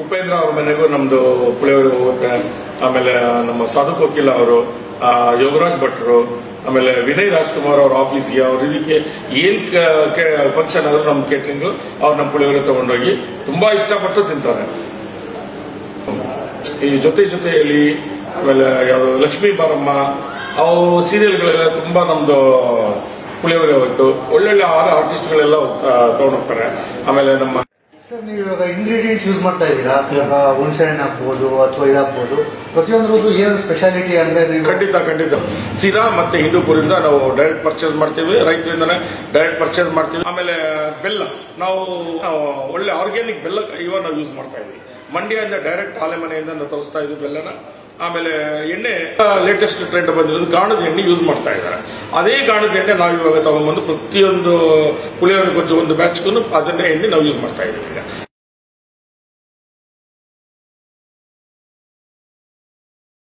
ಉಪೇಂದ್ರ ಅವ್ರ ಮನೆಗೂ ನಮ್ದು ಪುಳಿಯೋಗರೆ ಹೋಗುತ್ತೆ. ಆಮೇಲೆ ನಮ್ಮ ಸಾಧು ಕೋಕಿಲ ಅವರು, ಯೋಗರಾಜ್ ಭಟ್ರು, ಆಮೇಲೆ ವಿನಯ್ ರಾಜ್ಕುಮಾರ್ ಅವ್ರ ಆಫೀಸ್ಗೆ ಅವ್ರ ಇದಕ್ಕೆ ಏನ್ ಫಂಕ್ಷನ್ ಆದ್ರೂ ನಮ್ಮ ಕೇಟರಿಂಗ್ ಅವ್ರು ನಮ್ಮ ಪುಳಿಯೋಗರೆ ತಗೊಂಡೋಗಿ ತುಂಬಾ ಇಷ್ಟಪಟ್ಟು ತಿಂತಾರೆ. ಈ ಜೊತೆಯಲ್ಲಿ ಆಮೇಲೆ ಯಾವುದು ಲಕ್ಷ್ಮೀ ಬಾರಮ್ಮ ಅವು ಸೀರಿಯಲ್ಗಳೆಲ್ಲ ತುಂಬಾ ನಮ್ದು ಪುಳಿಯೋಗರೆ ಹೋಯ್ತು. ಒಳ್ಳೊಳ್ಳೆ ಆರ್ಟಿಸ್ಟ್ಗಳೆಲ್ಲ ತಗೊಂಡೋಗ್ತಾರೆ. ಆಮೇಲೆ ನಮ್ಮ ಸರ್, ನೀವು ಇವಾಗ ಇಂಗ್ರೀಡಿಯೆಂಟ್ಸ್ ಯೂಸ್ ಮಾಡ್ತಾ ಇದ್ದೀರಾ, ಹುಣಸೆ ಹಣ್ಣು ಹಾಕ್ಬೋದು ಅಥವಾ ಇದಾಗ್ಬೋದು, ಪ್ರತಿಯೊಂದ್ರದ್ದು ಏನು ಸ್ಪೆಷಾಲಿಟಿ ಅಂದ್ರೆ ಖಂಡಿತ ಸಿರಾ ಮತ್ತೆ ಹಿಂದೂಪುರಿಂದ ನಾವು ಡೈರೆಕ್ಟ್ ಪರ್ಚೇಸ್ ಮಾಡ್ತೀವಿ, ರೈತರಿಂದನೇ ಡೈರೆಕ್ಟ್ ಪರ್ಚೇಸ್ ಮಾಡ್ತೀವಿ. ಆಮೇಲೆ ಬೆಲ್ಲ ನಾವು ಒಳ್ಳೆ ಆರ್ಗ್ಯಾನಿಕ್ ಬೆಲ್ಲ ಇವಾಗ ನಾವು ಯೂಸ್ ಮಾಡ್ತಾ ಇದ್ವಿ. ಮಂಡ್ಯದಿಂದ ಡೈರೆಕ್ಟ್ ಆಲೆಮನೆಯಿಂದ ನಾವು ತರಿಸ್ತಾ ಇದ್ವಿ ಬೆಲ್ಲನ. ಆಮೇಲೆ ಎಣ್ಣೆ ಲೇಟೆಸ್ಟ್ ಟ್ರೆಂಡ್ ಬಂದಿರೋದು ಗಾಣದ ಎಣ್ಣೆ ಯೂಸ್ ಮಾಡ್ತಾ ಇದ್ದಾರೆ. ಅದೇ ಗಾಣದ ಎಣ್ಣೆ ನಾವು ಇವಾಗ ತಗೊಂಡ್ಬಂದು ಪ್ರತಿಯೊಂದು ಪುಳಿಯೋಗರೆ ಗೊಜ್ಜು ಒಂದು ಬ್ಯಾಚ್ಗೂ ಅದನ್ನೇ ಎಣ್ಣೆ ನಾವು ಯೂಸ್ ಮಾಡ್ತಾ ಇದ್ದೀವಿ.